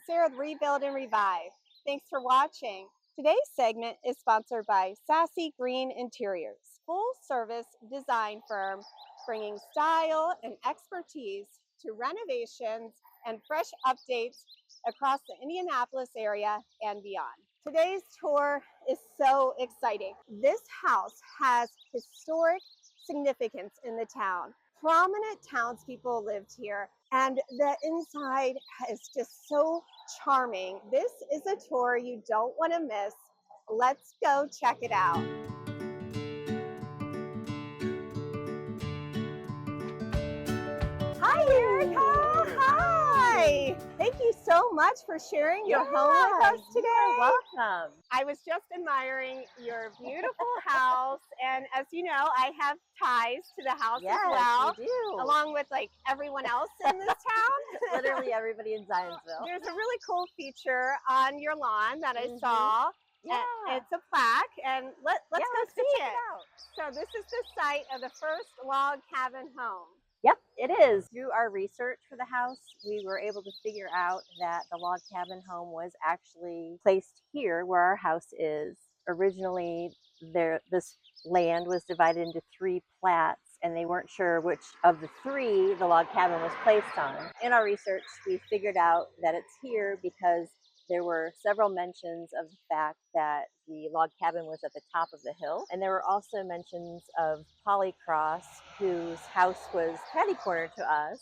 Sarah with Rebuild and Revive. Thanks for watching. Today's segment is sponsored by Sassy Green Interiors, full service design firm bringing style and expertise to renovations and fresh updates across the Indianapolis area and beyond. Today's tour is so exciting. This house has historic significance in the town. Prominent townspeople lived here, and the inside is just so charming. This is a tour you don't want to miss. Let's go check it out. Hi, Erica. Hi. Thank you so much for sharing your home with us today. You're welcome. I was just admiring your beautiful house, and as you know, I have ties to the house as well. You do. Along with like everyone else in this town. Literally everybody in Zionsville. There's a really cool feature on your lawn that I saw. Yeah. It's a plaque, and let's go see check it. out. So this is the site of the first log cabin home. Yep, it is. Through our research for the house, we were able to figure out that the log cabin home was actually placed here where our house is. Originally, this land was divided into 3 plats, and they weren't sure which of the 3 the log cabin was placed on. In our research, we figured out that it's here because there were several mentions of the fact that the log cabin was at the top of the hill. And there were also mentions of Polycross, whose house was catty-corner to us,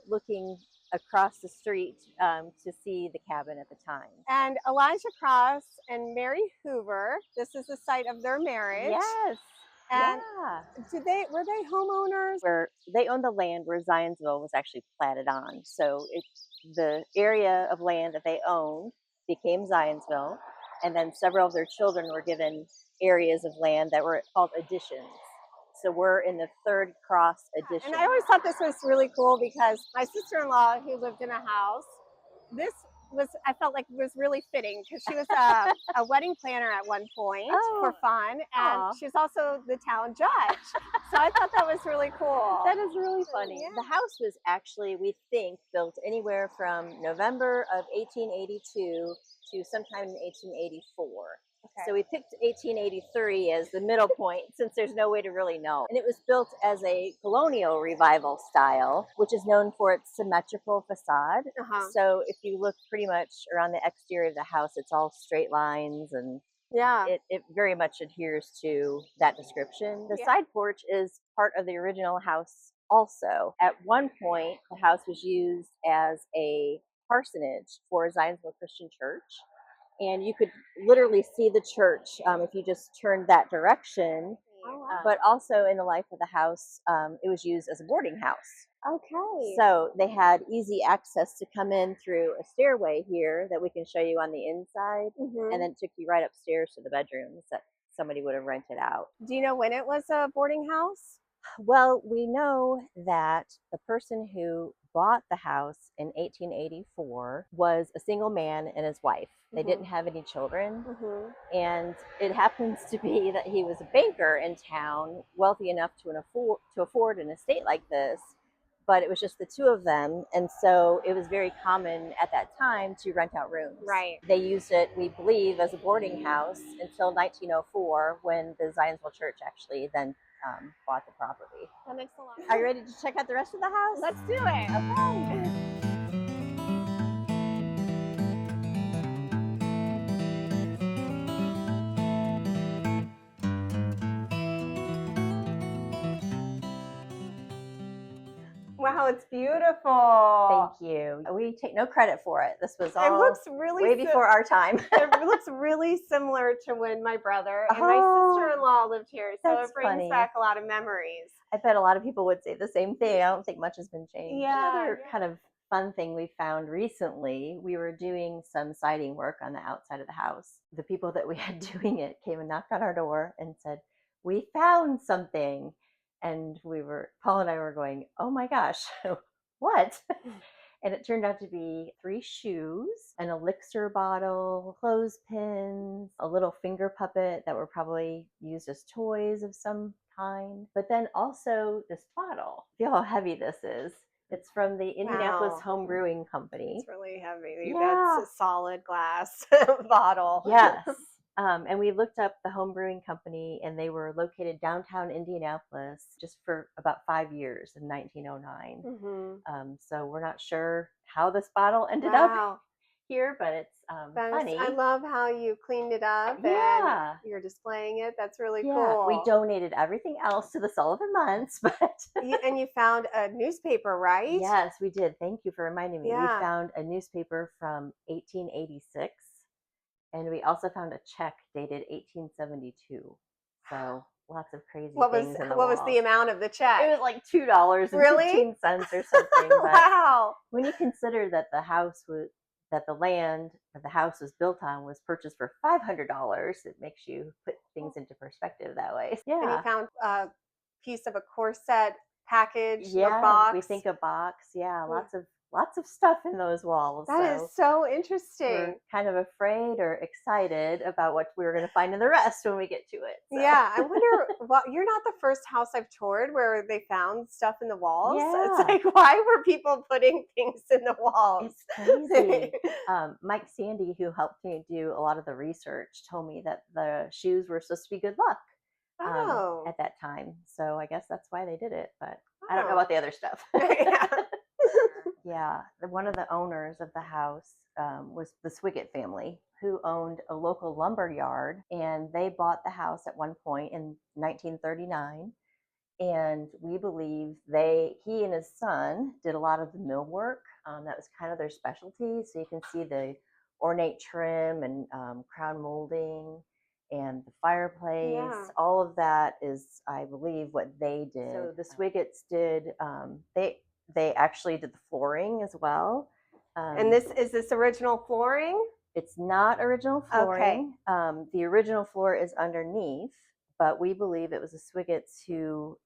looking across the street to see the cabin at the time. And Elijah Cross and Mary Hoover, this is the site of their marriage. Yes. And yeah. were they homeowners? Where they owned the land where Zionsville was actually platted on. So the area of land that they owned became Zionsville, and then several of their children were given areas of land that were called additions. So we're in the 3rd cross addition. And I always thought this was really cool because my sister-in-law, who lived in a house, I felt like was really fitting because she was a wedding planner at one point for fun, and she was also the town judge. So I thought that was really cool. That is really funny. Yeah. The house was actually, we think, built anywhere from November of 1882 to sometime in 1884. Okay. So we picked 1883 as the middle point since there's no way to really know. And it was built as a colonial revival style, which is known for its symmetrical facade. So if you look pretty much around the exterior of the house, it's all straight lines, and it very much adheres to that description. The side porch is part of the original house also. At one point, the house was used as a parsonage for Zionsville Christian Church. And you could literally see the church if you just turned that direction. Oh, wow. But also in the life of the house, it was used as a boarding house. Okay. So they had easy access to come in through a stairway here that we can show you on the inside, and then it took you right upstairs to the bedrooms that somebody would have rented out. Do you know when it was a boarding house? Well, we know that the person who bought the house in 1884 was a single man and his wife. They didn't have any children. And it happens to be that he was a banker in town, wealthy enough to afford an estate like this, but it was just the 2 of them. And so it was very common at that time to rent out rooms. Right. They used it, we believe, as a boarding house until 1904, when the Zionsville Church actually then bought the property. That makes a lot of sense. Are you ready to check out the rest of the house? Let's do it. Okay. Wow, it's beautiful. Thank you. We take no credit for it. This was all It looks really way before our time. It looks really similar to when my brother and my sister-in-law lived here. So That's it brings funny. back a lot of memories. I bet a lot of people would say the same thing. I don't think much has been changed. Yeah. Another kind of fun thing we found recently, we were doing some siding work on the outside of the house. The people that we had doing it came and knocked on our door and said, "We found something." And Paul and I were going, "Oh my gosh, what?" And it turned out to be 3 shoes, an elixir bottle, clothespins, a little finger puppet that were probably used as toys of some kind. But then also this bottle. Feel how heavy this is. It's from the Indianapolis Wow. Home Brewing Company. It's really heavy. Yeah. That's a solid glass bottle. Yes. And we looked up the home brewing company, and they were located downtown Indianapolis just for about 5 years in 1909. So we're not sure how this bottle ended up Wow. here, but it's funny. I love how you cleaned it up Yeah. and you're displaying it. That's really Yeah, we cool. donated everything else to the Sullivan Months, but And you found a newspaper, right? yes, we did. Thank you for reminding me. We Yeah. found a newspaper from 1886, and we also found a check dated 1872. So lots of crazy things in the What was the walls. amount of the check? It was like $2.15 Really? or something. But Wow. when you consider that the land that the house was built on was purchased for $500, it makes you put things into perspective that way. And you Yeah. found a piece of a corset package, a Yeah, box. we think a box. Yeah, lots of stuff in those walls. That is so interesting. We're kind of afraid or excited about what we're going to find in the rest when we get to it. So. Yeah, I wonder. Well, you're not the first house I've toured where they found stuff in the walls. Yeah. It's like, why were people putting things in the walls? It's crazy. Mike Sandy, who helped me do a lot of the research, told me that the shoes were supposed to be good luck at that time. So I guess that's why they did it, but I don't know about the other stuff. Yeah. Yeah, one of the owners of the house was the Swiggett family, who owned a local lumber yard, and they bought the house at one point in 1939. And we believe he and his son did a lot of the millwork. That was kind of their specialty. So you can see the ornate trim and crown molding and the fireplace. Yeah. All of that is, I believe, what they did. So the Swiggetts did. They actually did the flooring as well. And is this original flooring? It's not original flooring. Okay. The original floor is underneath, but we believe it was the Swiggetts who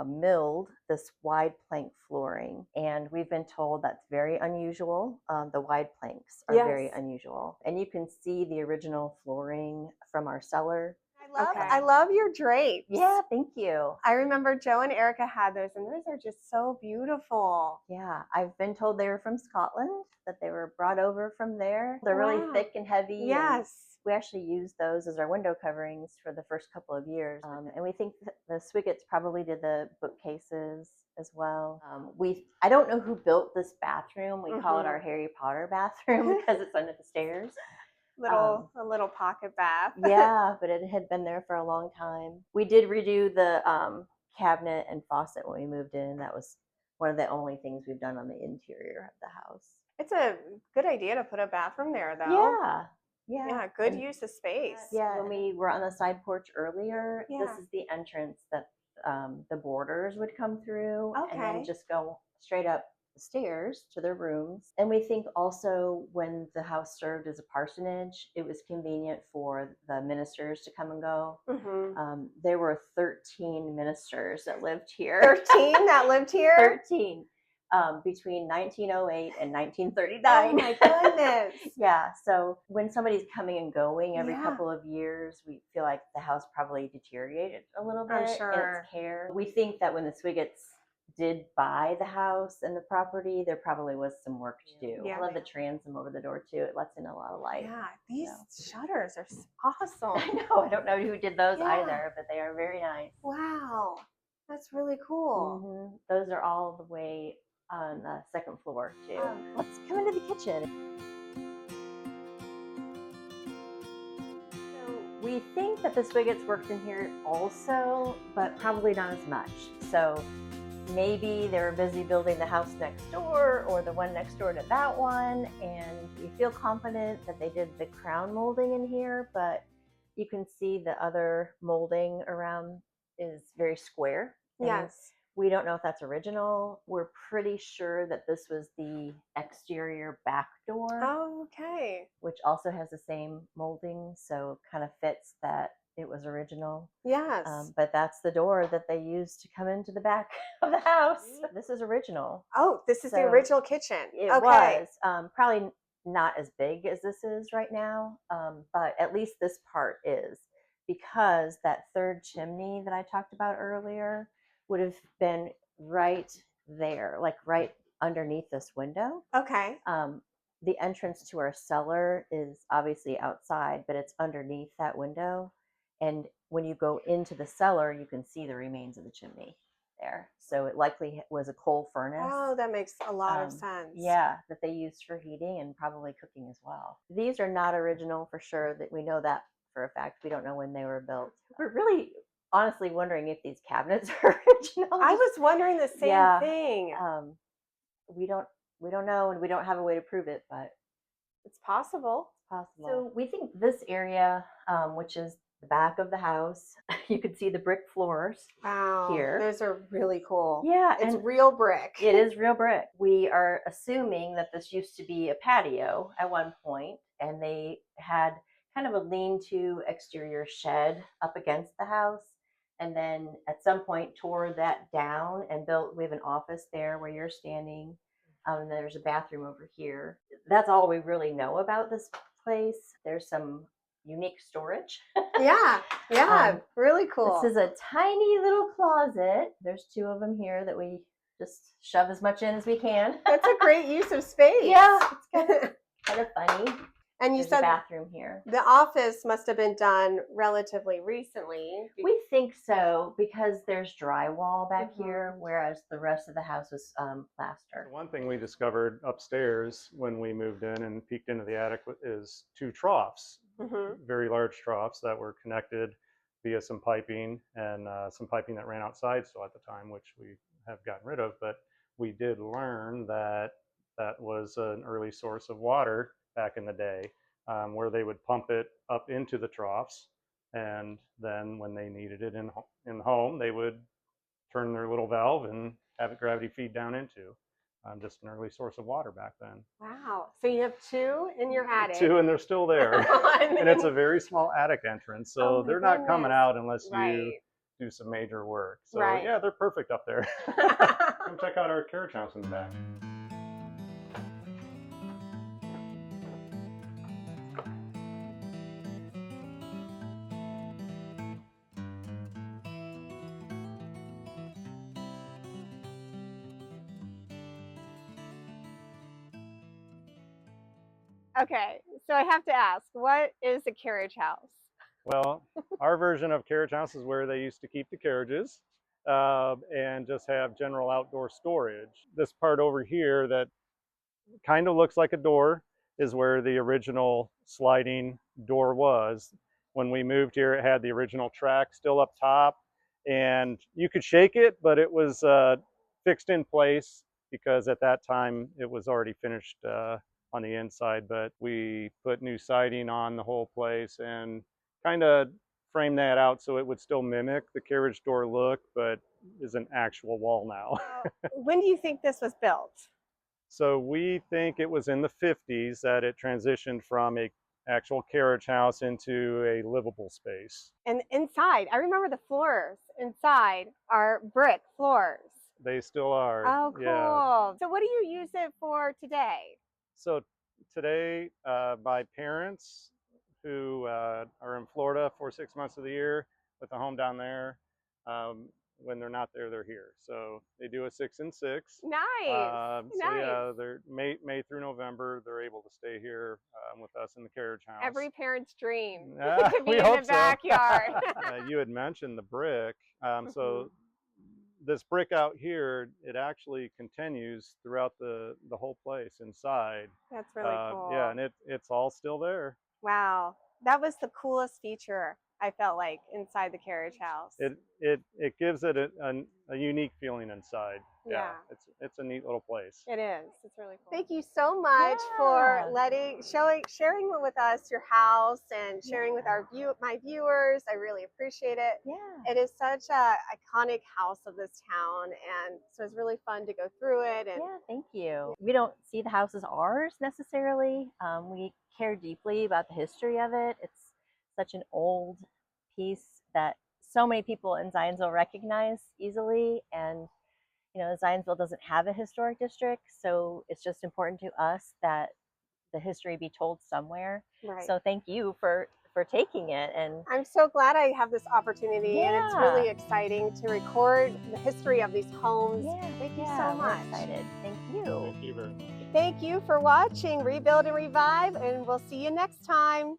milled this wide plank flooring, and we've been told that's very unusual. The wide planks are very unusual, and you can see the original flooring from our cellar. I love your drapes. Yeah, thank you. I remember Joe and Erica had those, and those are just so beautiful. Yeah, I've been told they were from Scotland, that they were brought over from there. They're really thick and heavy. Yes. We actually used those as our window coverings for the first couple of years. And we think that the Swiggetts probably did the bookcases as well. I don't know who built this bathroom. We call it our Harry Potter bathroom because it's under the stairs. A little pocket bath. Yeah, but it had been there for a long time. We did redo the cabinet and faucet when we moved in. That was one of the only things we've done on the interior of the house. It's a good idea to put a bathroom there, though. Yeah. Yeah, good use of space. Yeah, when we were on the side porch earlier, this is the entrance that the boarders would come through and then just go straight up the stairs to their rooms. And we think also when the house served as a parsonage, it was convenient for the ministers to come and go. There were 13 ministers that lived here. 13 that lived here? 13. Between 1908 and 1939. Oh my goodness. Yeah, so when somebody's coming and going every couple of years, we feel like the house probably deteriorated a little bit in its care. We think that when the Swiggetts did buy the house and the property, there probably was some work to do. I love the transom over the door too. It lets in a lot of light. Yeah, these shutters are awesome. I know. I don't know who did those either, but they are very nice. Wow, that's really cool. Those are all the way on the second floor too. Let's come into the kitchen. So we think that the Swiggetts worked in here also, but probably not as much. So maybe they were busy building the house next door or the one next door to that one, and we feel confident that they did the crown molding in here, but you can see the other molding around is very square. Yes. We don't know if that's original. We're pretty sure that this was the exterior back door. Oh, okay. Which also has the same molding, so kind of fits that it was original. Yes. But that's the door that they used to come into the back of the house. This is original. Oh, this is the original kitchen. It was. Probably not as big as this is right now, but at least this part is, because that third chimney that I talked about earlier would have been right there, like right underneath this window. Okay. The entrance to our cellar is obviously outside, but it's underneath that window. And when you go into the cellar, you can see the remains of the chimney there. So it likely was a coal furnace. Oh, that makes a lot of sense. Yeah, that they used for heating and probably cooking as well. These are not original for sure. That we know that for a fact. We don't know when they were built. We're really honestly wondering if these cabinets are original. I was wondering the same thing. We don't know, and we don't have a way to prove it, but it's possible. It's possible. So we think this area, which is the back of the house, you can see the brick floors. Wow, here. Those are really cool. Yeah, it's real brick. It is real brick. We are assuming that this used to be a patio at one point, and they had kind of a lean-to exterior shed up against the house. And then at some point tore that down and built, we have an office there where you're standing. And there's a bathroom over here. That's all we really know about this place. There's some unique storage. Yeah, really cool. This is a tiny little closet. There's 2 of them here that we just shove as much in as we can. That's a great use of space. Yeah, it's kind of funny. And you said a bathroom here. The office must have been done relatively recently. We think so, because there's drywall back here, whereas the rest of the house was plaster. One thing we discovered upstairs when we moved in and peeked into the attic is 2 troughs, very large troughs that were connected via some piping and some piping that ran outside still at the time, which we have gotten rid of. But we did learn that that was an early source of water back in the day, where they would pump it up into the troughs, and then when they needed it in home, they would turn their little valve and have it gravity feed down into. Just an early source of water back then. Wow. So you have 2 in your attic. 2, and they're still there. And it's a very small attic entrance, so they're not coming out unless you do some major work. So yeah, they're perfect up there. Come check out our carriage house in the back. Okay, so I have to ask, what is a carriage house? Well, our version of carriage house is where they used to keep the carriages and just have general outdoor storage. This part over here that kind of looks like a door is where the original sliding door was. When we moved here, it had the original track still up top, and you could shake it, but it was fixed in place because at that time it was already finished on the inside. But we put new siding on the whole place and kind of frame that out so it would still mimic the carriage door look, but is an actual wall now. When do you think this was built? So we think it was in the 50s that it transitioned from a actual carriage house into a livable space. And inside, I remember the floors inside are brick floors. They still are. Oh, cool. Yeah. So what do you use it for today? So today, my parents who are in Florida for 6 months of the year with a home down there, when they're not there, they're here. So they do a 6 and 6. Nice. So yeah, they're May through November, they're able to stay here with us in the carriage house. Every parent's dream. To be in the backyard. You had mentioned the brick. So this brick out here, it actually continues throughout the whole place inside. That's really cool. Yeah, and it's all still there. Wow, that was the coolest feature, I felt like, inside the carriage house. It gives it a unique feeling inside. Yeah. It's a neat little place. It is. It's really cool. Thank you so much for sharing with us your house and sharing with my viewers. I really appreciate it. Yeah. It is such a iconic house of this town, and so it's really fun to go through it. And yeah, thank you. We don't see the house as ours necessarily. We care deeply about the history of it. It's such an old piece that so many people in Zionsville recognize easily, and Zionsville doesn't have a historic district, so it's just important to us that the history be told somewhere. Right. So thank you for for taking it. And I'm so glad I have this opportunity, and it's yeah, really exciting to record the history of these homes. yeah, Thank you yeah, so we're much. excited. Thank you. Thank you very much. Thank you for watching Rebuild and Revive, and we'll see you next time.